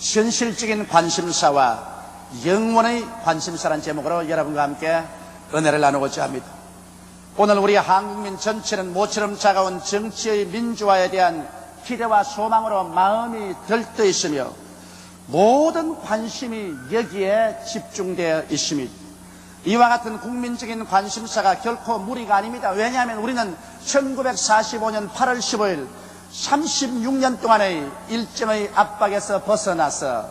현실적인 관심사와 영원의 관심사라는 제목으로 여러분과 함께 은혜를 나누고자 합니다. 오늘 우리 한국민 전체는 모처럼 차가운 정치의 민주화에 대한 기대와 소망으로 마음이 들떠 있으며 모든 관심이 여기에 집중되어 있습니다. 이와 같은 국민적인 관심사가 결코 무리가 아닙니다. 왜냐하면 우리는 1945년 8월 15일 36년 동안의 일정의 압박에서 벗어나서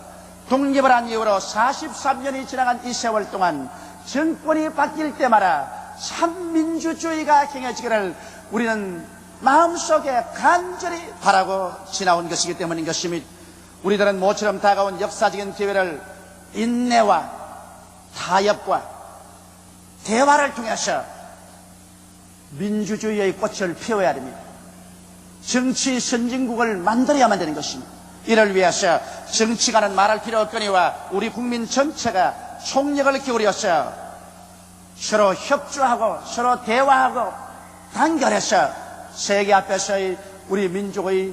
독립을 한 이후로 43년이 지나간 이 세월 동안 정권이 바뀔 때마다 참 민주주의가 행해지기를 우리는 마음속에 간절히 바라고 지나온 것이기 때문인 것입니다. 우리들은 모처럼 다가온 역사적인 기회를 인내와 타협과 대화를 통해서 민주주의의 꽃을 피워야 됩니다. 정치 선진국을 만들어야만 되는 것입니다. 이를 위해서 정치가는 말할 필요 없거니와 우리 국민 전체가 총력을 기울여서 서로 협조하고 서로 대화하고 단결해서 세계 앞에서의 우리 민족의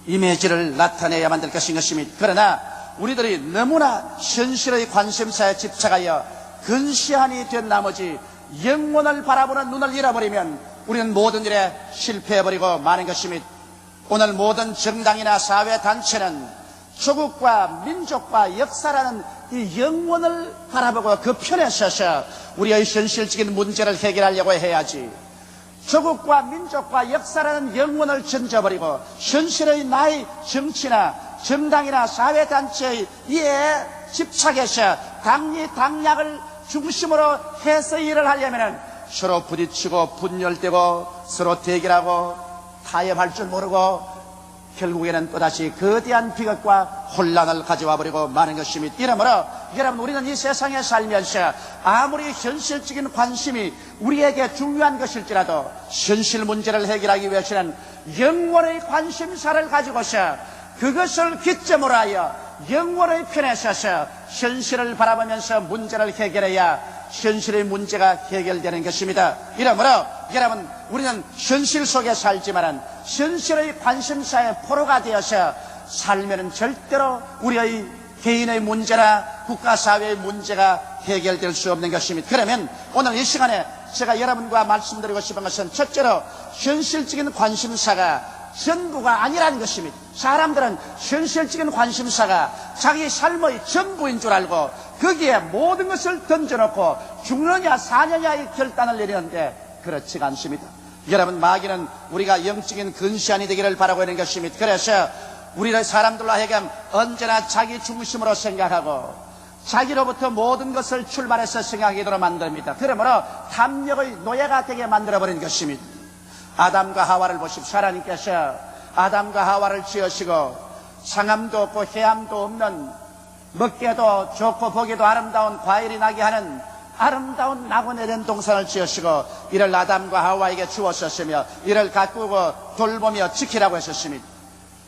이미지를 나타내야만 될 것입니다. 그러나 우리들이 너무나 현실의 관심사에 집착하여 근시안이 된 나머지 영원을 바라보는 눈을 잃어버리면 우리는 모든 일에 실패해버리고 마는 것입니다. 오늘 모든 정당이나 사회단체는 조국과 민족과 역사라는 이 영원을 바라보고 그 편에 서서 우리의 현실적인 문제를 해결하려고 해야지, 조국과 민족과 역사라는 영원을 던져버리고 현실의 나의 정치나 정당이나 사회단체의 이에 집착해서 당리당략을 중심으로 해서 일을 하려면 서로 부딪히고 분열되고 서로 대결하고 타협할 줄 모르고 결국에는 또다시 거대한 비극과 혼란을 가져와 버리고 마는 것입니다. 이러므로 여러분, 우리는 이 세상에 살면서 아무리 현실적인 관심이 우리에게 중요한 것일지라도 현실 문제를 해결하기 위해서는 영원의 관심사를 가지고서 그것을 기점으로 하여 영원의 편에 서서 현실을 바라보면서 문제를 해결해야 현실의 문제가 해결되는 것입니다. 이러므로 여러분, 우리는 현실 속에 살지만 현실의 관심사의 포로가 되어서 살면 절대로 우리의 개인의 문제나 국가사회의 문제가 해결될 수 없는 것입니다. 그러면 오늘 이 시간에 제가 여러분과 말씀드리고 싶은 것은 첫째로 현실적인 관심사가 전부가 아니라는 것입니다. 사람들은 현실적인 관심사가 자기 삶의 전부인 줄 알고 거기에 모든 것을 던져놓고 죽느냐 사느냐의 결단을 내리는데 그렇지가 않습니다. 여러분, 마귀는 우리가 영적인 근시안이 되기를 바라고 있는 것입니다. 그래서 우리의 사람들로 하여금 언제나 자기 중심으로 생각하고 자기로부터 모든 것을 출발해서 생각하도록 만듭니다. 그러므로 탐욕의 노예가 되게 만들어버린 것입니다. 아담과 하와를 보십시오. 하나님께서 아담과 하와를 지으시고 상함도 없고 해함도 없는 먹기에도 좋고 보기에도 아름다운 과일이 나게 하는 아름다운 낙원 에덴 동산을 지으시고 이를 아담과 하와에게 주었었으며 이를 가꾸고 돌보며 지키라고 했었습니다.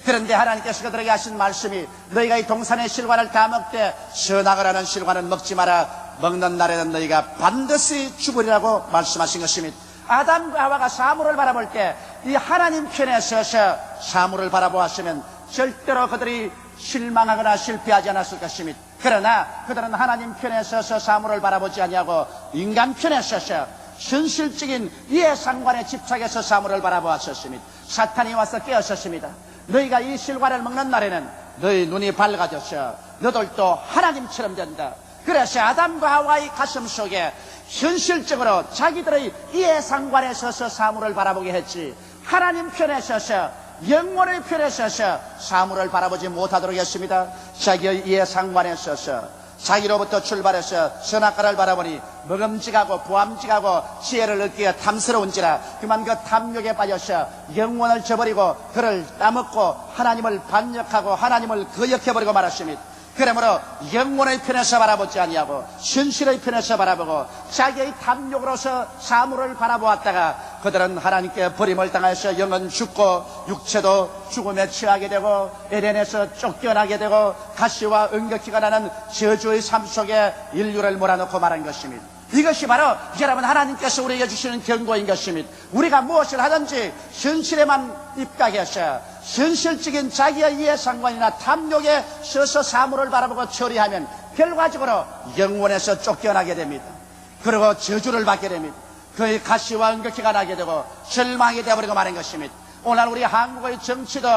그런데 하나님께서 그들에게 하신 말씀이 너희가 이 동산의 실과를 다 먹되 선악을 하는 실과는 먹지 마라. 먹는 날에는 너희가 반드시 죽으리라고 말씀하신 것입니다. 아담과 하와가 사물을 바라볼 때 이 하나님 편에 서서 사물을 바라보았으면 절대로 그들이 실망하거나 실패하지 않았을 것입니다. 그러나 그들은 하나님 편에 서서 사물을 바라보지 아니하고 인간 편에 서서 현실적인 이해상관에 집착해서 사물을 바라보았었습니다. 사탄이 와서 깨었었습니다. 너희가 이 실과를 먹는 날에는 너희 눈이 밝아져서 너들도 하나님처럼 된다. 그래서 아담과 하와의 가슴 속에 현실적으로 자기들의 이해상관에 서서 사물을 바라보게 했지, 하나님 편에 서서 영원의 편에 서서 사물을 바라보지 못하도록 했습니다. 자기의 이해상관에 서서 자기로부터 출발해서 선악과를 바라보니 먹음직하고 부함직하고 지혜를 얻기에 탐스러운지라 그만 그 탐욕에 빠져서 영원을 저버리고 그를 따먹고 하나님을 반역하고 하나님을 거역해버리고 말았습니다. 그러므로 영원의 편에서 바라보지 아니하고 현실의 편에서 바라보고 자기의 탐욕으로서 사물을 바라보았다가 그들은 하나님께 버림을 당하여서 영은 죽고 육체도 죽음에 취하게 되고 에덴에서 쫓겨나게 되고 가시와 은격히가 나는 저주의 삶 속에 인류를 몰아넣고 말한 것입니다. 이것이 바로 여러분 하나님께서 우리에게 주시는 경고인 것입니다. 우리가 무엇을 하든지 현실에만 입각해서 현실적인 자기의 이해상관이나 탐욕에 서서 사물을 바라보고 처리하면 결과적으로 영원에서 쫓겨나게 됩니다. 그리고 저주를 받게 됩니다. 그의 가시와 은극기가 나게 되고 절망이 되어버리고 마는 것입니다. 오늘 우리 한국의 정치도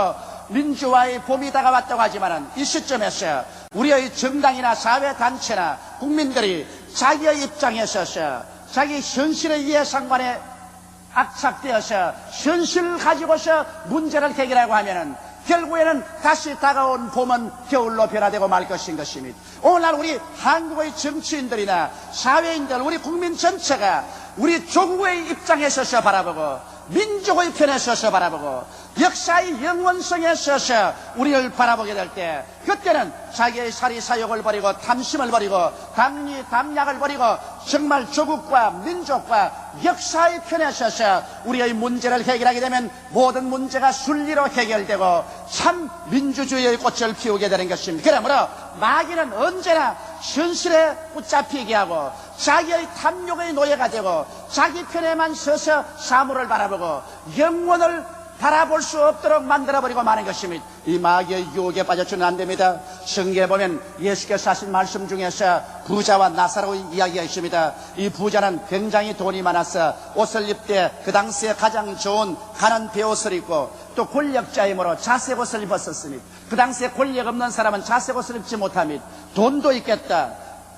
민주화의 봄이 다가왔다고 하지만 이 시점에서 우리의 정당이나 사회단체나 국민들이 자기의 입장에 서서 자기 현실의 이해상관에 악착되어서 현실을 가지고서 문제를 해결하고 하면은 결국에는 다시 다가온 봄은 겨울로 변화되고 말 것인 것입니다. 오늘날 우리 한국의 정치인들이나 사회인들, 우리 국민 전체가 우리 조국의 입장에 서서 바라보고 민족의 편에 서서 바라보고 역사의 영원성에 서서 우리를 바라보게 될 때, 그때는 자기의 사리사욕을 버리고 탐심을 버리고 담약을 버리고 정말 조국과 민족과 역사의 편에 서서 우리의 문제를 해결하게 되면 모든 문제가 순리로 해결되고 참 민주주의의 꽃을 피우게 되는 것입니다. 그러므로 마귀는 언제나 현실에 붙잡히게 하고 자기의 탐욕의 노예가 되고 자기 편에만 서서 사물을 바라보고 영원을 바라볼 수 없도록 만들어버리고 마는 것입니다. 이 마귀의 유혹에 빠져서는 안 됩니다. 성경에 보면 예수께서 하신 말씀 중에서 부자와 나사로의 이야기가 있습니다. 이 부자는 굉장히 돈이 많아서 옷을 입되 그 당시에 가장 좋은 가는 베옷을 입고 또 권력자이므로 자색 옷을 입었었습니다. 그 당시에 권력 없는 사람은 자색 옷을 입지 못합니다. 돈도 있겠다,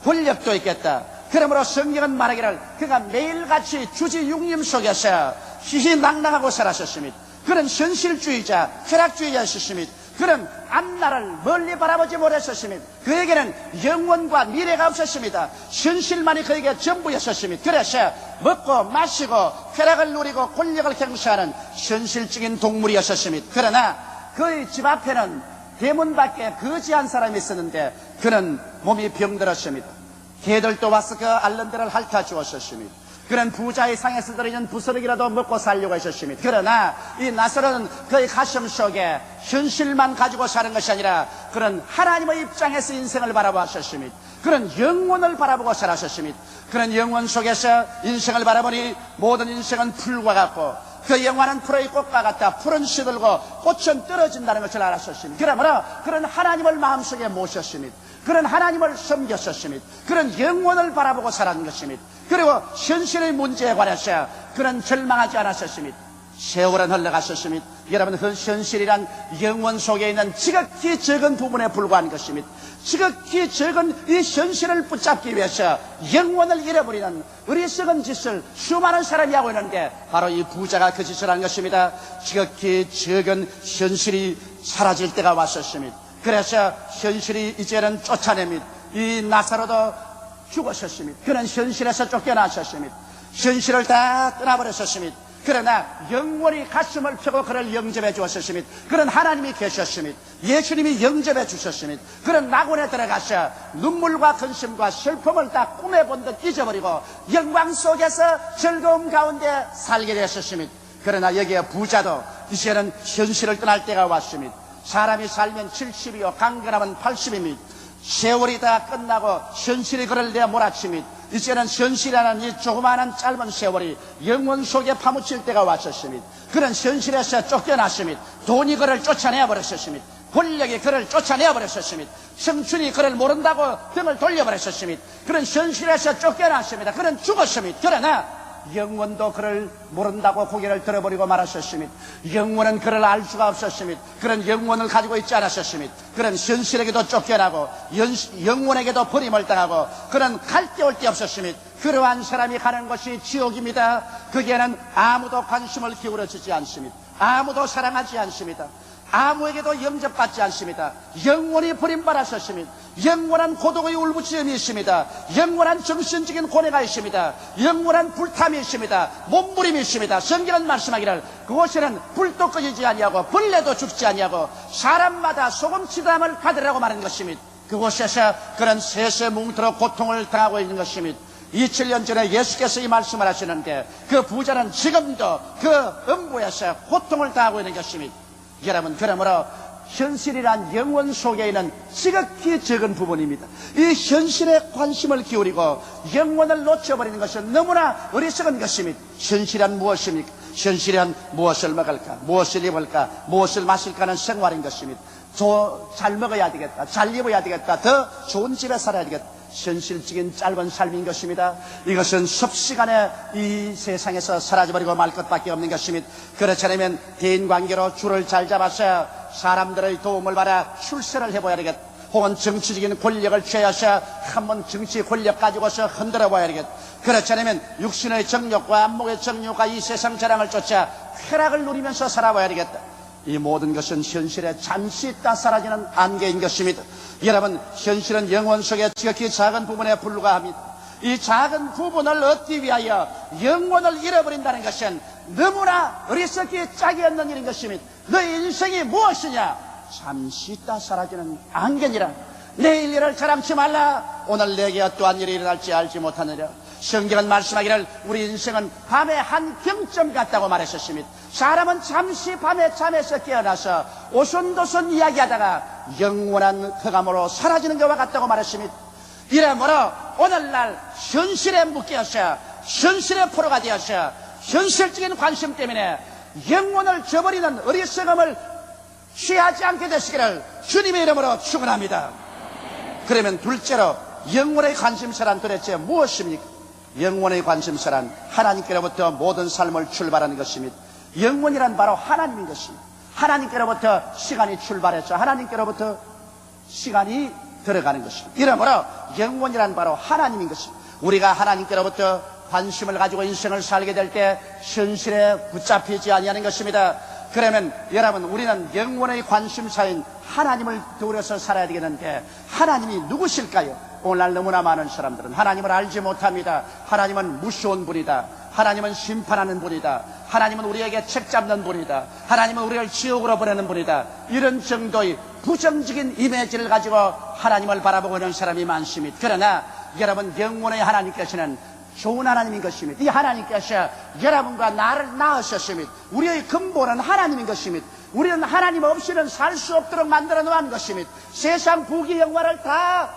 권력도 있겠다. 그러므로 성경은 말하기를 그가 매일같이 주지 육림 속에서 희희낙낙하고 살았었습니다. 그런 현실주의자, 쾌락주의자였습니다. 그런 앞날을 멀리 바라보지 못했었습니다. 그에게는 영원과 미래가 없었습니다. 현실만이 그에게 전부였었습니다. 그래서 먹고 마시고 쾌락을 누리고 권력을 행사하는 현실적인 동물이었었습니다. 그러나 그의 집 앞에는 대문 밖에 거지 한 사람이 있었는데 그는 몸이 병들었습니다. 개들도 와서 그 앓는 데를 핥아 주었었습니다. 그런 부자의 상에서 들어있는 부스러기라도 먹고 살려고 했었습니다. 그러나 이 나사로는 그의 가슴 속에 현실만 가지고 사는 것이 아니라 그런 하나님의 입장에서 인생을 바라보았었습니다. 그런 영원을 바라보고 살았었습니다. 그런 영원 속에서 인생을 바라보니 모든 인생은 풀과 같고 그 영화는 풀의 꽃과 같다. 풀은 시들고 꽃은 떨어진다는 것을 알았었습니다. 그러므로 그런 하나님을 마음속에 모셨습니다. 그런 하나님을 섬겼었습니다. 그런 영원을 바라보고 살았는 것입니다. 그리고 현실의 문제에 관해서 그는 절망하지 않았었습니다. 세월은 흘러갔었습니다. 여러분, 그 현실이란 영원 속에 있는 지극히 적은 부분에 불과한 것입니다. 지극히 적은 이 현실을 붙잡기 위해서 영원을 잃어버리는 어리석은 짓을 수많은 사람이 하고 있는데 바로 이 부자가 그 짓을 한 것입니다. 지극히 적은 현실이 사라질 때가 왔었습니다. 그래서 현실이 이제는 쫓아냅니다. 이 나사로도 죽었었습니다. 그는 현실에서 쫓겨나셨습니다. 현실을 다 떠나버렸었습니다. 그러나 영원히 가슴을 펴고 그를 영접해 주었습니다. 그런 하나님이 계셨습니다. 예수님이 영접해 주셨습니다. 그런 낙원에 들어가서 눈물과 근심과 슬픔을 다 꿈에 본 듯 잊어버리고 영광 속에서 즐거움 가운데 살게 되었습니다. 그러나 여기에 부자도 이제는 현실을 떠날 때가 왔습니다. 사람이 살면 70이요 강건하면 80입니다. 세월이 다 끝나고 현실이 그를 내어 몰아칩니다. 이제는 현실이라는 이 조그마한 짧은 세월이 영원 속에 파묻힐 때가 왔었습니다. 그런 현실에서 쫓겨났습니다. 돈이 그를 쫓아내어 버렸었습니다. 권력이 그를 쫓아내어 버렸었습니다. 청춘이 그를 모른다고 등을 돌려버렸었습니다. 그런 현실에서 쫓겨났습니다. 그는 죽었습니다. 그러나 영원도 그를 모른다고 고개를 들어버리고 말았었습니다. 영원은 그를 알 수가 없었습니다. 그런 영원을 가지고 있지 않았었습니다. 그런 현실에게도 쫓겨나고 영원에게도 버림을 당하고 그런 갈 데 올 데 없었습니다. 그러한 사람이 가는 것이 지옥입니다. 거기에는 아무도 관심을 기울여주지 않습니다. 아무도 사랑하지 않습니다. 아무에게도 영접받지 않습니다. 영원히 버림받았었습니다. 영원한 고독의 울부짖음이 있습니다. 영원한 정신적인 고뇌가 있습니다. 영원한 불탐이 있습니다. 몸부림이 있습니다. 성경은 말씀하기를 그곳에는 불도 꺼지지 아니하고 벌레도 죽지 아니하고 사람마다 소금치담을 받으라고 말하는 것입니다. 그곳에서 그런 세세 뭉틀어 고통을 당하고 있는 것입니다. 2000년 전에 예수께서 이 말씀을 하시는데 그 부자는 지금도 그 음부에서 고통을 당하고 있는 것입니다. 여러분, 그러므로 현실이란 영원 속에 있는 지극히 적은 부분입니다. 이 현실에 관심을 기울이고 영원을 놓쳐버리는 것은 너무나 어리석은 것입니다. 현실이란 무엇입니까? 현실은 무엇을 먹을까, 무엇을 입을까, 무엇을 마실까 하는 생활인 것입니다. 잘 먹어야 되겠다, 잘 입어야 되겠다, 더 좋은 집에 살아야 되겠다. 현실적인 짧은 삶인 것입니다. 이것은 섭시간에 이 세상에서 사라져버리고 말 것밖에 없는 것입니다. 그렇지 않으면 대인관계로 줄을 잘 잡아서 사람들의 도움을 받아 출세를 해봐야 되겠다. 혹은 정치적인 권력을 취하셔 한번 정치 권력 가지고서 흔들어 봐야 되겠다. 그렇지 않으면 육신의 정욕과 안목의 정욕과 이 세상 자랑을 쫓아 쾌락을 누리면서 살아봐야 되겠다. 이 모든 것은 현실에 잠시 있다 사라지는 안개인 것입니다. 여러분, 현실은 영혼 속에 지극히 작은 부분에 불과합니다. 이 작은 부분을 얻기 위하여 영혼을 잃어버린다는 것은 너무나 어리석기 짝이 없는 일인 것입니다. 너의 인생이 무엇이냐? 잠시 있다 사라지는 안개니라. 내일 일을 자랑치 말라. 오늘 내게 어떠한 일이 일어날지 알지 못하느냐. 성경은 말씀하기를 우리 인생은 밤의 한 경점 같다고 말했었습니다. 사람은 잠시 밤에 잠에서 깨어나서 오손도손 이야기하다가 영원한 흑암으로 사라지는 것과 같다고 말했습니다. 이러므로 오늘날 현실에 묶여서 현실의 포로가 되어서 현실적인 관심 때문에 영혼을 저버리는 어리석음을 취하지 않게 되시기를 주님의 이름으로 축원합니다. 그러면 둘째로 영혼의 관심사란 도대체 무엇입니까? 영혼의 관심사란 하나님께로부터 모든 삶을 출발하는 것입니다. 영혼이란 바로 하나님인 것입니다. 하나님께로부터 시간이 출발해서 하나님께로부터 시간이 들어가는 것입니다. 이러므로 영혼이란 바로 하나님인 것입니다. 우리가 하나님께로부터 관심을 가지고 인생을 살게 될 때 현실에 붙잡히지 아니하는 것입니다. 그러면 여러분, 우리는 영혼의 관심사인 하나님을 두려워서 살아야 되겠는데 하나님이 누구실까요? 오늘날 너무나 많은 사람들은 하나님을 알지 못합니다. 하나님은 무서운 분이다. 하나님은 심판하는 분이다. 하나님은 우리에게 책 잡는 분이다. 하나님은 우리를 지옥으로 보내는 분이다. 이런 정도의 부정적인 이미지를 가지고 하나님을 바라보고 있는 사람이 많습니다. 그러나 여러분, 영혼의 하나님께서는 좋은 하나님인 것입니다. 이 하나님께서 여러분과 나를 낳으셨습니다. 우리의 근본은 하나님인 것입니다. 우리는 하나님 없이는 살 수 없도록 만들어 놓은 것입니다. 세상 부귀 영화를 다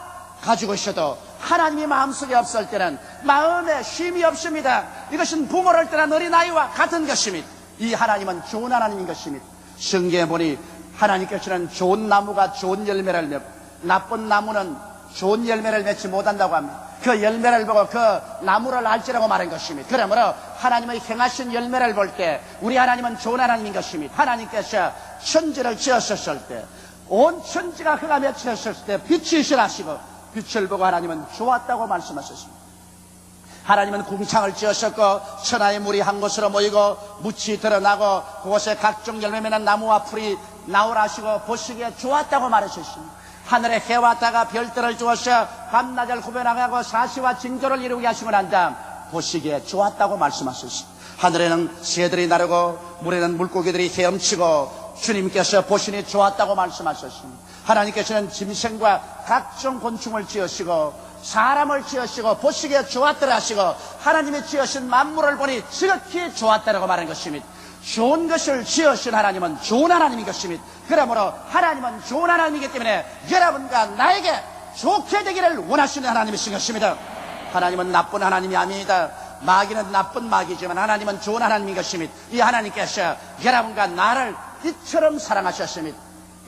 가지고 있어도 하나님이 마음속에 없을 때는 마음에 쉼이 없습니다. 이것은 부모를 떠난 어린아이와 같은 것입니다. 이 하나님은 좋은 하나님인 것입니다. 성경에 보니 하나님께서는 좋은 나무가 좋은 열매를 맺고 나쁜 나무는 좋은 열매를 맺지 못한다고 합니다. 그 열매를 보고 그 나무를 알지라고 말한 것입니다. 그러므로 하나님의 행하신 열매를 볼 때 우리 하나님은 좋은 하나님인 것입니다. 하나님께서 천지를 지었었을 때 온 천지가 흙에 맺혔을 때 빛이 일어나시고 빛을 보고 하나님은 좋았다고 말씀하셨습니다. 하나님은 궁창을 지으셨고 천하의 물이 한 곳으로 모이고 묻이 드러나고 그곳에 각종 열매 맺는 나무와 풀이 나오라 하시고 보시기에 좋았다고 말하셨습니다. 하늘에 해와 달과 별들을 주어서 밤낮을 구별하고 사시와 징조를 이루게 하시고 난 다음 보시기에 좋았다고 말씀하셨습니다. 하늘에는 새들이 나르고 물에는 물고기들이 헤엄치고 주님께서 보시니 좋았다고 말씀하셨습니다. 하나님께서는 짐승과 각종 곤충을 지으시고 사람을 지으시고 보시기에 좋았더라 하시고 하나님이 지으신 만물을 보니 지극히 좋았다라고 말한 것입니다. 좋은 것을 지으신 하나님은 좋은 하나님인 것입니다. 그러므로 하나님은 좋은 하나님이기 때문에 여러분과 나에게 좋게 되기를 원하시는 하나님이신 것입니다. 하나님은 나쁜 하나님이 아닙니다. 마귀는 나쁜 마귀지만 하나님은 좋은 하나님인 것입니다. 이 하나님께서 여러분과 나를 이처럼 사랑하셨습니다.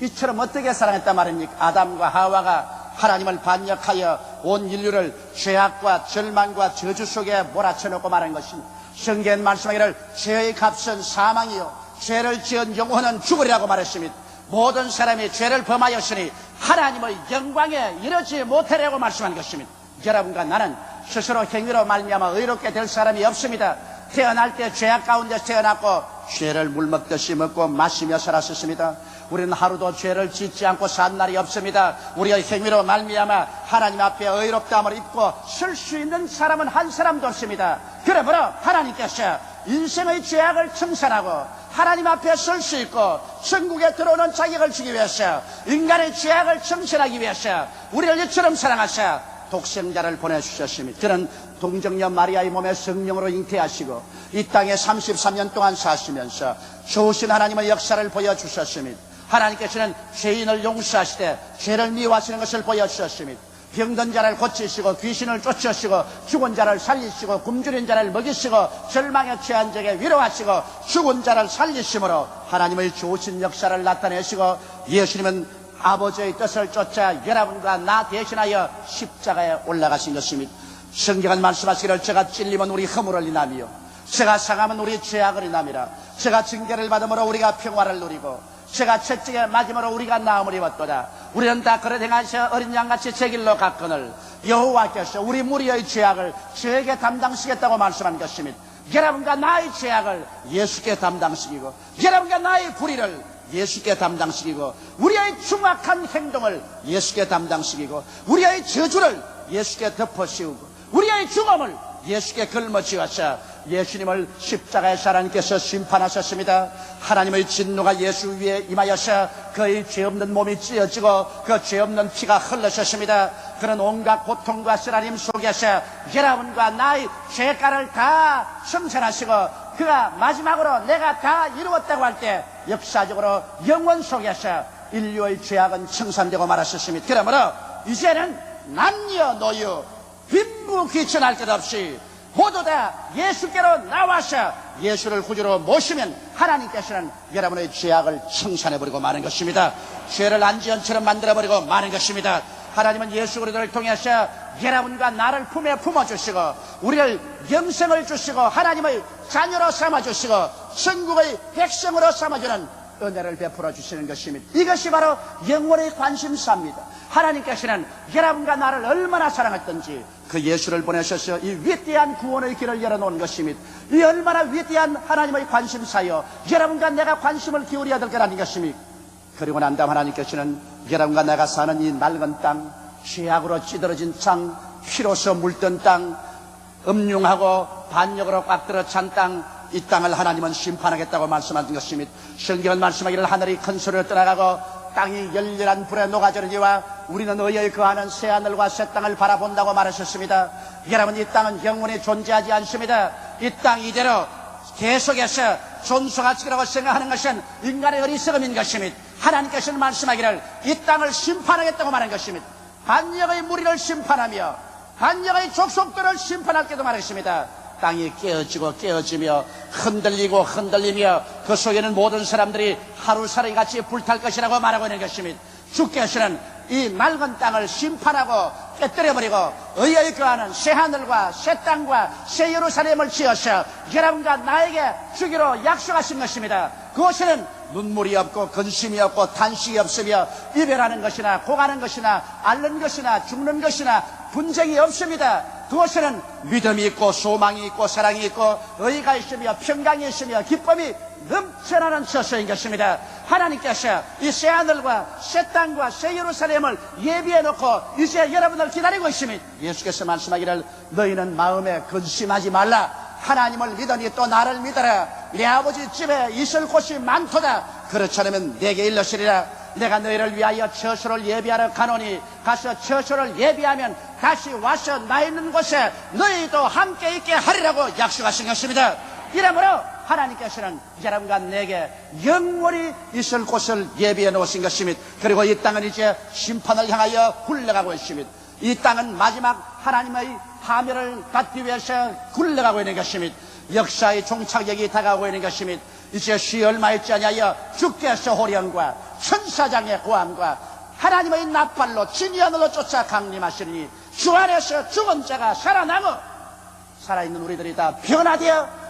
이처럼 어떻게 사랑했단 말입니까? 아담과 하와가 하나님을 반역하여 온 인류를 죄악과 절망과 저주 속에 몰아쳐놓고 말한 것입니다. 성경은 말씀하기를 죄의 값은 사망이요 죄를 지은 영혼은 죽으리라고 말했습니다. 모든 사람이 죄를 범하였으니 하나님의 영광에 이르지 못하리라고 말씀한 것입니다. 여러분과 나는 스스로 행위로 말미암아 의롭게 될 사람이 없습니다. 태어날 때 죄악 가운데 태어났고 죄를 물 먹듯이 먹고 마시며 살았었습니다. 우리는 하루도 죄를 짓지 않고 산 날이 없습니다. 우리의 행위로 말미암아 하나님 앞에 의롭다함을 입고 설 수 있는 사람은 한 사람도 없습니다. 그러므로 하나님께서 인생의 죄악을 청산하고 하나님 앞에 설 수 있고 천국에 들어오는 자격을 주기 위해서 인간의 죄악을 청산하기 위해서 우리를 이처럼 사랑하사 독생자를 보내주셨습니다. 그는 동정녀 마리아의 몸에 성령으로 잉태하시고 이 땅에 33년 동안 사시면서 좋으신 하나님의 역사를 보여주셨습니다. 하나님께서는 죄인을 용서하시되 죄를 미워하시는 것을 보여주셨습니다. 병든 자를 고치시고 귀신을 쫓으시고 죽은 자를 살리시고 굶주린 자를 먹이시고 절망에 처한 자에게 위로하시고 죽은 자를 살리심으로 하나님의 좋으신 역사를 나타내시고 예수님은 아버지의 뜻을 쫓아 여러분과 나 대신하여 십자가에 올라가신 것입니다. 성경은 말씀하시기를 제가 찔리면 우리 허물을 인하며 제가 상하면 우리 죄악을 인함이라. 제가 징계를 받음으로 우리가 평화를 누리고 제가 채찍에 맞음으로 우리가 나음을 입었도다. 우리는 다 그릇 행하셔 어린 양같이 제 길로 갔거늘 여호와께서 우리 무리의 죄악을 저에게 담당시겠다고 말씀한 것입니다. 여러분과 나의 죄악을 예수께 담당시키고 여러분과 나의 불의를 예수께 담당시키고 우리의 중악한 행동을 예수께 담당시키고 우리의 저주를 예수께 덮어씌우고 우리의 죽음을 예수께 걸머쥐어서 예수님을 십자가에서 하나님께서 심판하셨습니다. 하나님의 진노가 예수 위에 임하여서 그의 죄 없는 몸이 찢어지고 그 죄 없는 피가 흘러졌습니다. 그런 온갖 고통과 쓰라림 속에서 여러분과 나의 죄가를 다 청산하시고 그가 마지막으로 내가 다 이루었다고 할 때 역사적으로 영원 속에서 인류의 죄악은 청산되고 말았었습니다. 그러므로 이제는 남녀 노유 빈부 귀천할 것 없이 모두 다 예수께로 나와서 예수를 구주로 모시면 하나님께서는 여러분의 죄악을 청산해버리고 마는 것입니다. 죄를 안지연처럼 만들어버리고 마는 것입니다. 하나님은 예수 그리스도를 통해서 여러분과 나를 품에 품어주시고 우리를 영생을 주시고 하나님의 자녀로 삼아주시고 천국의 백성으로 삼아주는 은혜를 베풀어 주시는 것입니다. 이것이 바로 영원의 관심사입니다. 하나님께서는 여러분과 나를 얼마나 사랑했던지 그 예수를 보내셔서 이 위대한 구원의 길을 열어놓은 것입니다. 이 얼마나 위대한 하나님의 관심사여 여러분과 내가 관심을 기울여야 될 것 아닌 것입니까? 그리고 난 다음 하나님께서는 여러분과 내가 사는 이 낡은 땅, 죄악으로 찌들어진 땅, 피로서 물든 땅, 음흉하고 반역으로 꽉 들어 찬 땅, 이 땅을 하나님은 심판하겠다고 말씀하신 것입니다. 성경은 말씀하기를 하늘이 큰 소리로 떠나가고 땅이 열렬한 불에 녹아지느니와 우리는 의에 거하는 새하늘과 새 땅을 바라본다고 말하셨습니다. 여러분, 이 땅은 영원히 존재하지 않습니다. 이 땅 이대로 계속해서 존속하시라고 생각하는 것은 인간의 어리석음인 것입니다. 하나님께서는 말씀하기를 이 땅을 심판하겠다고 말한 것입니다. 반역의 무리를 심판하며 반역의 족속들을 심판할 때도 말했습니다. 땅이 깨어지고 깨어지며 흔들리고 흔들리며 그 속에는 모든 사람들이 하루살이 같이 불탈 것이라고 말하고 있는 것입니다. 주께서는 이 낡은 땅을 심판하고 깨뜨려버리고 의에 거하는 새하늘과 새 땅과 새 예루살렘을 지어서 여러분과 나에게 주기로 약속하신 것입니다. 그것에는 눈물이 없고 근심이 없고 탄식이 없으며 이별하는 것이나 고가는 것이나 앓는 것이나 죽는 것이나 분쟁이 없습니다. 그것에는 믿음이 있고 소망이 있고 사랑이 있고 의가 있으며 평강이 있으며 기쁨이 넘쳐나는 처소인 것입니다. 하나님께서 이 새하늘과 새 땅과 새 예루살렘을 예비해 놓고 이제 여러분을 기다리고 있습니다. 예수께서 말씀하기를 너희는 마음에 근심하지 말라. 하나님을 믿으니 또 나를 믿어라. 내 아버지 집에 있을 곳이 많도다. 그렇지 않으면 내게 일러시리라. 내가 너희를 위하여 처소를 예비하러 가노니 가서 처소를 예비하면 다시 와서 나 있는 곳에 너희도 함께 있게 하리라고 약속하신 것입니다. 이러므로 하나님께서는 여러분과 내게 영원히 있을 곳을 예비해 놓으신 것입니다. 그리고 이 땅은 이제 심판을 향하여 굴러가고 있습니다. 이 땅은 마지막 하나님의 파멸을 받기 위해서 굴러가고 있는 것입니다. 역사의 종착역이 다가오고 있는 것입니다. 이제 시 얼마 있지 아니하여 주께서 호령과 천사장의 고함과 하나님의 낫발로 진이 하늘로 쫓아 강림하시니 주 안에서 죽은 자가 살아나고 살아있는 우리들이 다 변화되어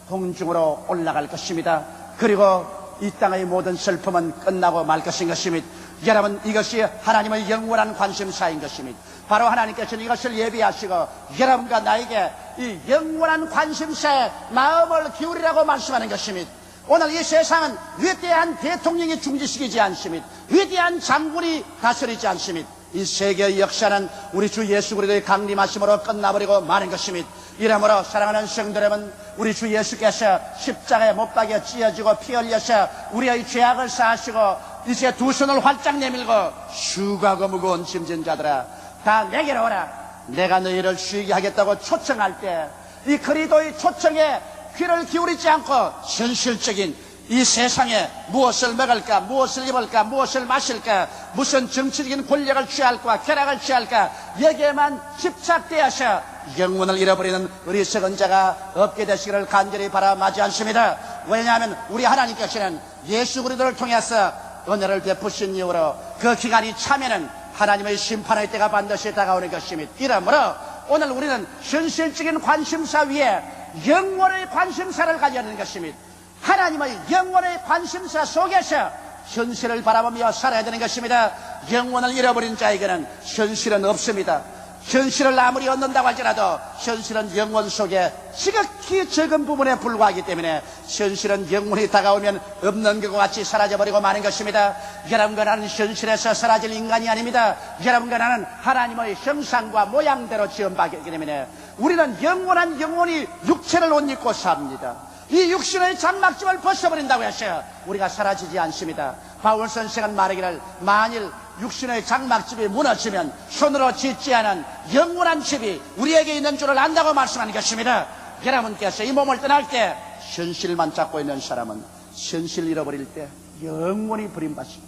공중으로 올라갈 것입니다. 그리고 이 땅의 모든 슬픔은 끝나고 말 것인 것입니다. 여러분, 이것이 하나님의 영원한 관심사인 것입니다. 바로 하나님께서는 이것을 예비하시고 여러분과 나에게 이 영원한 관심사에 마음을 기울이라고 말씀하는 것입니다. 오늘 이 세상은 위대한 대통령이 중지시키지 않습니다. 위대한 장군이 다스리지 않습니다. 이 세계의 역사는 우리 주 예수 그리스도의 강림하심으로 끝나버리고 마는 것입니다. 이러므로 사랑하는 성도 여러분, 우리 주 예수께서 십자가에 못 박여 찢어지고 피 흘려서 우리의 죄악을 사하시고 이제 두 손을 활짝 내밀고 수고하고 무거운 짐진 자들아 다 내게로 오라. 내가 너희를 쉬게 하겠다고 초청할 때 이 그리스도의 초청에 귀를 기울이지 않고 현실적인 이 세상에 무엇을 먹을까, 무엇을 입을까, 무엇을 마실까, 무슨 정치적인 권력을 취할까, 쾌락을 취할까, 여기에만 집착되어서 영혼을 잃어버리는 어리석은 자가 없게 되시기를 간절히 바라마지 않습니다. 왜냐하면 우리 하나님께서는 예수 그리스도를 통해서 은혜를 베푸신 이후로 그 기간이 차면은 하나님의 심판의 때가 반드시 다가오는 것입니다. 이러므로 오늘 우리는 현실적인 관심사 위에 영혼의 관심사를 가져야 하는 것입니다. 하나님의 영혼의 관심사 속에서 현실을 바라보며 살아야 되는 것입니다. 영혼을 잃어버린 자에게는 현실은 없습니다. 현실을 아무리 얻는다고 할지라도 현실은 영혼 속에 지극히 적은 부분에 불과하기 때문에 현실은 영혼이 다가오면 없는 것과 같이 사라져버리고 마는 것입니다. 여러분과 나는 현실에서 사라질 인간이 아닙니다. 여러분과 나는 하나님의 형상과 모양대로 지음받기 때문에 우리는 영원한 영혼이 육체를 옷 입고 삽니다. 이 육신의 장막집을 벗어버린다고 해서 우리가 사라지지 않습니다. 바울 선생은 말하기를 만일 육신의 장막집이 무너지면 손으로 짓지 않은 영원한 집이 우리에게 있는 줄을 안다고 말씀하는 것입니다. 여러분께서 이 몸을 떠날 때 현실만 잡고 있는 사람은 현실 잃어버릴 때 영원히 버림받습니다.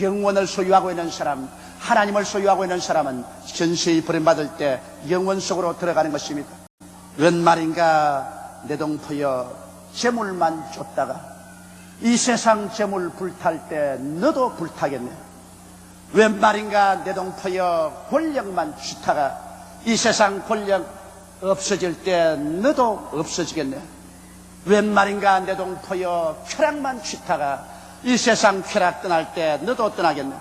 영원을 소유하고 있는 사람, 하나님을 소유하고 있는 사람은 현실이 버림받을 때 영원 속으로 들어가는 것입니다. 웬 말인가 내 동포여 재물만 쫓다가 이 세상 재물 불탈 때 너도 불타겠네. 웬 말인가 내 동포여 권력만 취타가 이 세상 권력 없어질 때 너도 없어지겠네. 웬 말인가 내 동포여 쾌락만 취타가 이 세상 쾌락 떠날 때 너도 떠나겠네.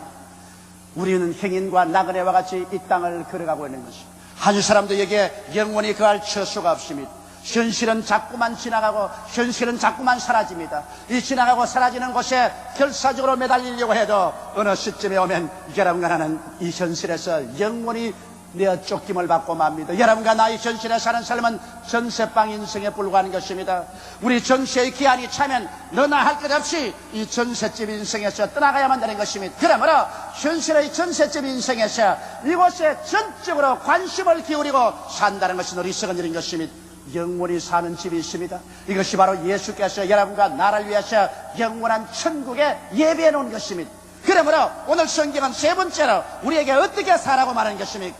우리는 행인과 나그네와 같이 이 땅을 걸어가고 있는 것입니다. 한 사람도 여기에 영원히 거할 처소가 없습니다. 현실은 자꾸만 지나가고 현실은 자꾸만 사라집니다. 이 지나가고 사라지는 곳에 결사적으로 매달리려고 해도 어느 시점에 오면 여러분과 나는 이 현실에서 영원히 내어 쫓김을 받고 맙니다. 여러분과 나의 현실에 사는 삶은 전세방 인생에 불과한 것입니다. 우리 전세의 기한이 차면 너나 할 것 없이 이 전세집 인생에서 떠나가야만 되는 것입니다. 그러므로 현실의 전세집 인생에서 이곳에 전적으로 관심을 기울이고 산다는 것은 어리석은 일인 것입니다. 영원히 사는 집이 있습니다. 이것이 바로 예수께서 여러분과 나를 위해서 영원한 천국에 예배해 놓은 것입니다. 그러므로 오늘 성경은 세 번째로 우리에게 어떻게 살라고 말하는 것입니까?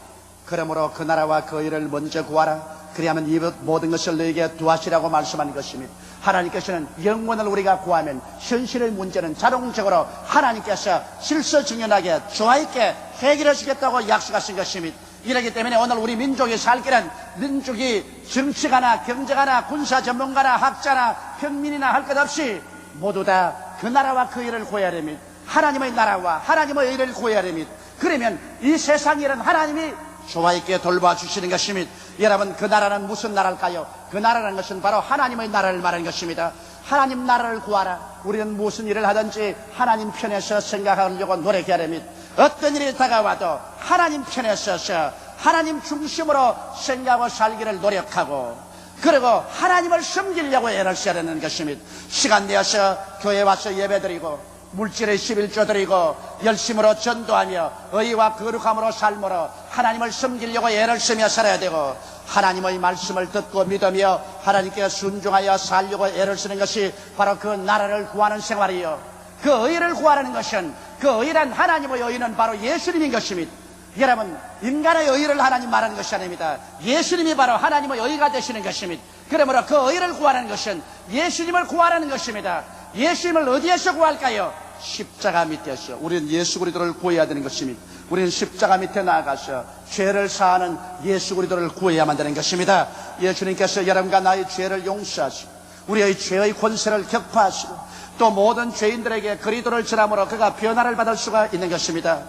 그러므로 그 나라와 그 일을 먼저 구하라. 그리하면 이 모든 것을 너에게 두하시라고 말씀하는 것입니다. 하나님께서는 영원을 우리가 구하면 현실의 문제는 자동적으로 하나님께서 실서증연하게 조화있게 해결해 주겠다고 약속하신 것입니다. 이러기 때문에 오늘 우리 민족이 살 길은 민족이 정치가나 경제가나 군사 전문가나 학자나 평민이나 할 것 없이 모두 다 그 나라와 그 일을 구해야 됩니다. 하나님의 나라와 하나님의 일을 구해야 됩니다. 그러면 이 세상 일은 하나님이 조화있게 돌봐주시는 것입니다. 여러분, 그 나라는 무슨 나라일까요? 그 나라라는 것은 바로 하나님의 나라를 말하는 것입니다. 하나님 나라를 구하라. 우리는 무슨 일을 하든지 하나님 편에서 생각하려고 노력해야 됩니다. 어떤 일이 다가와도 하나님 편에 서서 하나님 중심으로 생각하고 살기를 노력하고 그리고 하나님을 섬기려고 애를 써야 되는 것입니다. 시간 내어서 교회에 와서 예배드리고 물질의 11조 드리고 열심으로 전도하며 의와 거룩함으로 삶으로 하나님을 섬기려고 애를 쓰며 살아야 되고 하나님의 말씀을 듣고 믿으며 하나님께 순종하여 살려고 애를 쓰는 것이 바로 그 나라를 구하는 생활이요. 그 의를 구하는 것은 그 의란 하나님의 의는 바로 예수님인 것입니다. 여러분, 인간의 의를 하나님 말하는 것이 아닙니다. 예수님이 바로 하나님의 의가 되시는 것입니다. 그러므로 그 의를 구하는 것은 예수님을 구하라는 것입니다. 예수님을 어디에서 구할까요? 십자가 밑에서. 우리는 예수 그리스도를 구해야 되는 것입니다. 우리는 십자가 밑에 나아가서 죄를 사하는 예수 그리스도를 구해야만 되는 것입니다. 예수님께서 여러분과 나의 죄를 용서하시고 우리의 죄의 권세를 격파하시고 또 모든 죄인들에게 그리스도를 전함으로 그가 변화를 받을 수가 있는 것입니다.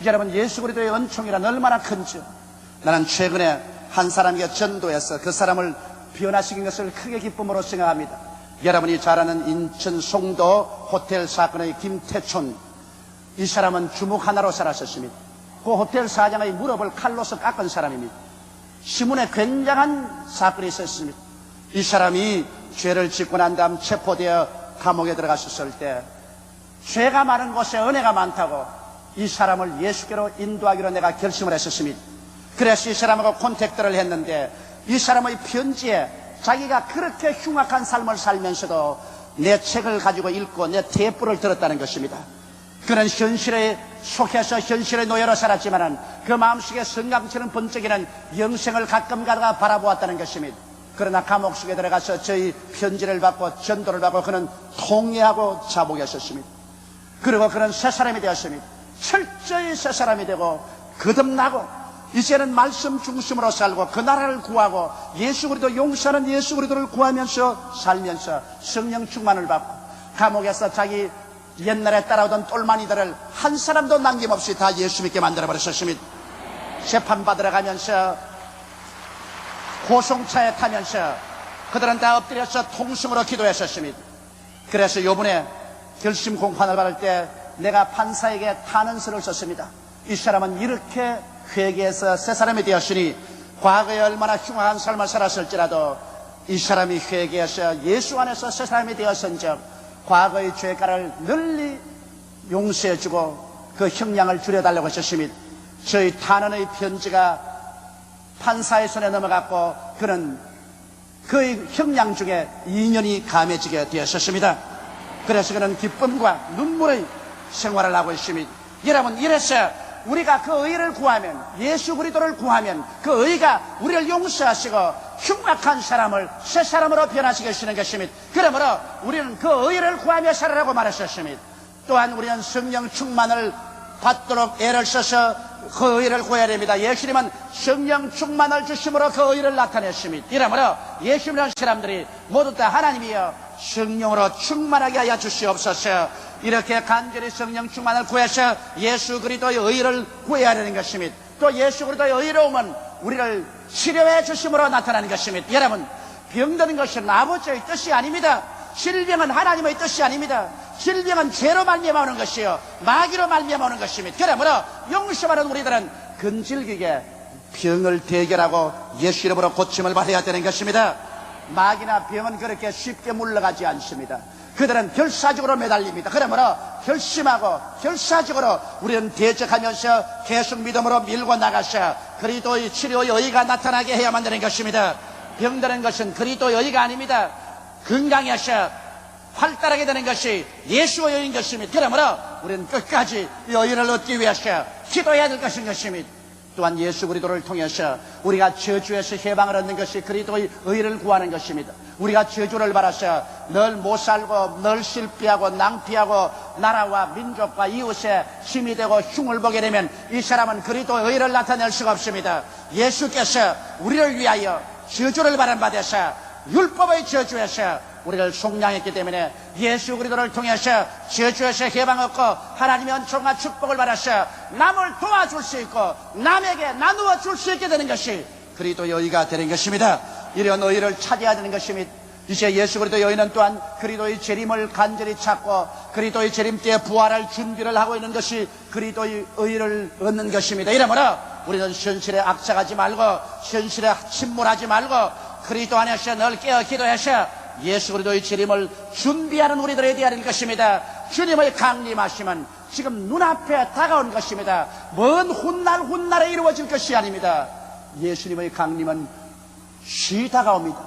여러분, 예수 그리스도의 은총이란 얼마나 큰지요. 나는 최근에 한 사람에게 전도해서 그 사람을 변화시킨 것을 크게 기쁨으로 생각합니다. 여러분이 잘 아는 인천 송도 호텔 사건의 김태촌, 이 사람은 주먹 하나로 살았었습니다. 그 호텔 사장의 무릎을 칼로서 깎은 사람입니다. 시문에 굉장한 사건이 있었습니다. 이 사람이 죄를 짓고 난 다음 체포되어 감옥에 들어갔었을 때 죄가 많은 곳에 은혜가 많다고 이 사람을 예수께로 인도하기로 내가 결심을 했었습니다. 그래서 이 사람하고 콘택트를 했는데 이 사람의 편지에 자기가 그렇게 흉악한 삶을 살면서도 내 책을 가지고 읽고 내 테이프를 들었다는 것입니다. 그는 현실에 속해서 현실의 노예로 살았지만은 그 마음속에 성강처럼 번쩍이는 영생을 가끔 가다가 바라보았다는 것입니다. 그러나 감옥 속에 들어가서 저희 편지를 받고 전도를 받고 그는 통회하고 자복했었습니다. 그리고 그는 새 사람이 되었습니다. 철저히 새 사람이 되고 거듭나고 이제는 말씀 중심으로 살고 그 나라를 구하고 예수 그리스도 용서하는 예수 그리스도를 구하면서 살면서 성령 충만을 받고 감옥에서 자기 옛날에 따라오던 똘마니들을 한 사람도 남김없이 다 예수 믿게 만들어버렸습니다. 재판받으러 가면서 고송차에 타면서 그들은 다 엎드려서 통성으로 기도했었습니다. 그래서 요번에 결심 공판을 받을 때 내가 판사에게 탄원서를 썼습니다. 이 사람은 이렇게 회개해서 새 사람이 되었으니 과거에 얼마나 흉악한 삶을 살았을지라도 이 사람이 회개해서 예수 안에서 새 사람이 되었은즉 과거의 죄가를 널리 용서해주고 그 형량을 줄여달라고 하셨습니다. 저희 탄원의 편지가 판사의 손에 넘어갔고 그는 그의 형량 중에 2년이 감해지게 되었습니다. 그래서 그는 기쁨과 눈물의 생활을 하고 있습니다. 여러분, 이래서 우리가 그 의를 구하면, 예수 그리스도를 구하면 그 의가 우리를 용서하시고 흉악한 사람을 새 사람으로 변화시켜 주시는 것입니다. 그러므로 우리는 그 의를 구하며 살아라고 말하셨습니다. 또한 우리는 성령 충만을 받도록 애를 써서 그 의를 구해야 됩니다. 예수님은 성령 충만을 주심으로 그 의를 나타냈습니다. 이러므로 예수님이라는 사람들이 모두 다 하나님이여 성령으로 충만하게 하여 주시옵소서. 이렇게 간절히 성령 충만을 구해서 예수 그리스도의 의를 구해야 되는 것입니다. 또 예수 그리스도의 의로움은 우리를 치료해 주심으로 나타나는 것입니다. 여러분, 병드는 것은 아버지의 뜻이 아닙니다. 질병은 하나님의 뜻이 아닙니다. 질병은 죄로 말미암아 오는 것이요 마귀로 말미암아 오는 것입니다. 그러므로 용서받은 우리들은 근질기게 병을 대결하고 예수 이름으로 고침을 받아야 되는 것입니다. 마귀나 병은 그렇게 쉽게 물러가지 않습니다. 그들은 결사적으로 매달립니다. 그러므로 결심하고 결사적으로 우리는 대적하면서 계속 믿음으로 밀고 나가서 그리스도의 치료의 의가 나타나게 해야만 되는 것입니다. 병드는 것은 그리스도의 의가 아닙니다. 건강해서 활달하게 되는 것이 예수의 의인 것입니다. 그러므로 우리는 끝까지 이 의를 얻기 위해서 기도해야 될 것입니다. 또한 예수 그리스도를 통해서 우리가 저주에서 해방을 얻는 것이 그리스도의 의를 구하는 것입니다. 우리가 저주를 받아서 늘 못살고 늘 실패하고 낭피하고 나라와 민족과 이웃에 힘이 되고 흉을 보게 되면 이 사람은 그리스도의 의를 나타낼 수가 없습니다. 예수께서 우리를 위하여 저주를 받은 바되사 율법의 저주에서 우리를 속량했기 때문에 예수 그리스도를 통해서 저주에서 해방 얻고 하나님의 은총과 축복을 받아서 남을 도와줄 수 있고 남에게 나누어 줄 수 있게 되는 것이 그리스도의 의가 되는 것입니다. 이런 의를 찾아야 되는 것입니다. 이제 예수 그리스도의 의는 또한 그리스도의 재림을 간절히 찾고 그리스도의 재림 때에 부활할 준비를 하고 있는 것이 그리스도의 의를 얻는 것입니다. 이러므로 우리는 현실에 악착하지 말고 현실에 침몰하지 말고 그리스도 안에서 늘 깨어 기도해서 예수 그리스도의 재림을 준비하는 우리들에 대한 것입니다. 주님의 강림하심은 지금 눈앞에 다가온 것입니다. 먼 훗날에 이루어질 것이 아닙니다. 예수님의 강림은 쉬 다가옵니다.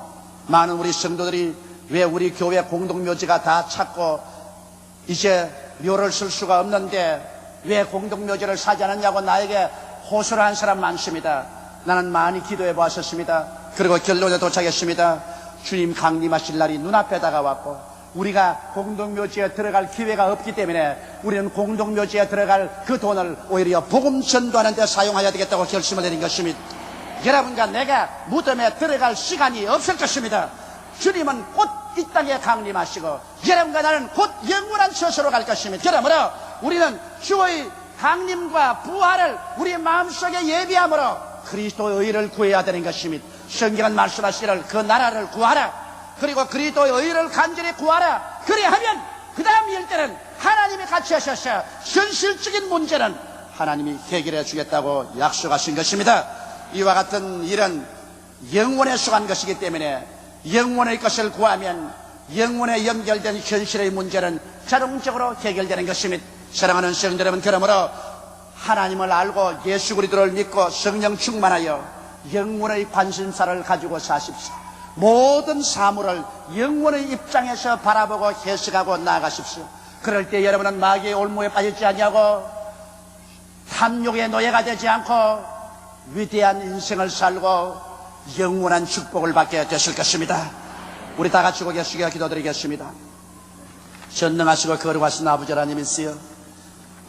많은 우리 성도들이 왜 우리 교회 공동묘지가 다 찼고 이제 묘를 쓸 수가 없는데 왜 공동묘지를 사지 않았냐고 나에게 호소를 한 사람 많습니다. 나는 많이 기도해 보았었습니다. 그리고 결론에 도착했습니다. 주님 강림하실 날이 눈앞에 다가왔고 우리가 공동묘지에 들어갈 기회가 없기 때문에 우리는 공동묘지에 들어갈 그 돈을 오히려 복음 전도하는 데 사용해야 되겠다고 결심을 내린 것입니다. 여러분과 내가 무덤에 들어갈 시간이 없을 것입니다. 주님은 곧 이 땅에 강림하시고 여러분과 나는 곧 영원한 처소로 갈 것입니다. 그러므로 우리는 주의 강림과 부활을 우리 마음속에 예비함으로 그리스도의 의를 구해야 되는 것입니다. 성경은 말씀하시기를 그 나라를 구하라. 그리고 그리스도의 의를 간절히 구하라. 그리하면 그 다음 일때는 하나님이 같이 하셔서 현실적인 문제는 하나님이 해결해 주겠다고 약속하신 것입니다. 이와 같은 일은 영원에 속한 것이기 때문에 영원의 것을 구하면 영원에 연결된 현실의 문제는 자동적으로 해결되는 것입니다. 사랑하는 성도 여러분, 그러므로 하나님을 알고 예수 그리스도를 믿고 성령 충만하여 영원의 관심사를 가지고 사십시오. 모든 사물을 영원의 입장에서 바라보고 해석하고 나아가십시오. 그럴 때 여러분은 마귀의 올무에 빠지지 않냐고, 탐욕의 노예가 되지 않고 위대한 인생을 살고 영원한 축복을 받게 되실 것입니다. 우리 다 같이 고개 숙여 기도드리겠습니다. 전능하시고 거룩하신 아버지 하나님이시여,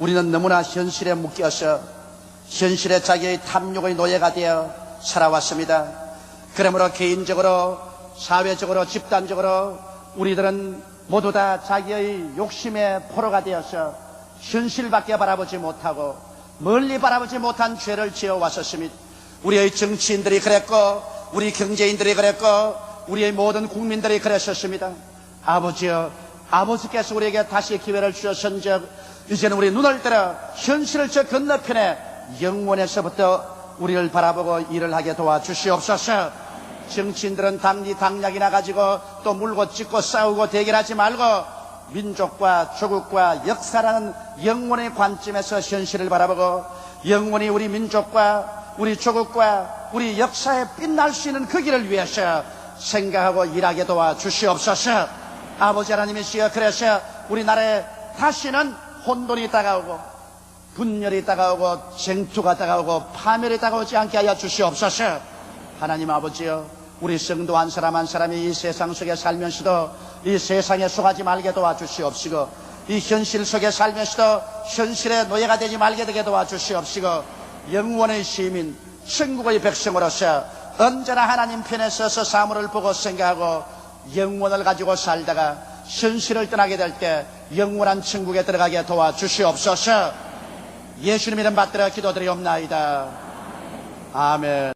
우리는 너무나 현실에 묶여서 현실에 자기의 탐욕의 노예가 되어 살아왔습니다. 그러므로 개인적으로, 사회적으로, 집단적으로 우리들은 모두 다 자기의 욕심의 포로가 되어서 현실밖에 바라보지 못하고 멀리 바라보지 못한 죄를 지어왔었습니다. 우리의 정치인들이 그랬고, 우리 경제인들이 그랬고, 우리의 모든 국민들이 그랬었습니다. 아버지여, 아버지께서 우리에게 다시 기회를 주셨은즉 이제는 우리 눈을 들어 현실을 저 건너편에 영원에서부터 우리를 바라보고 일을 하게 도와주시옵소서. 정치인들은 당락이나 가지고 또 물고 찢고 싸우고 대결하지 말고 민족과 조국과 역사라는 영원의 관점에서 현실을 바라보고 영원히 우리 민족과 우리 조국과 우리 역사에 빛날 수 있는 그 길을 위해서 생각하고 일하게 도와주시옵소서. 아버지 하나님이시여, 그래서 우리나라에 다시는 혼돈이 다가오고 분열이 다가오고 쟁투가 다가오고 파멸이 다가오지 않게 하여 주시옵소서. 하나님 아버지여, 우리 성도 한 사람 한 사람이 이 세상 속에 살면서도 이 세상에 속하지 말게 도와주시옵시고, 이 현실 속에 살면서도 현실의 노예가 되지 말게 되게 도와주시옵시고, 영원의 시민 천국의 백성으로서 언제나 하나님 편에 서서 사물을 보고 생각하고 영원을 가지고 살다가 현실을 떠나게 될 때 영원한 천국에 들어가게 도와주시옵소서. 예수님 이름 받들어 기도드리옵나이다. 아멘.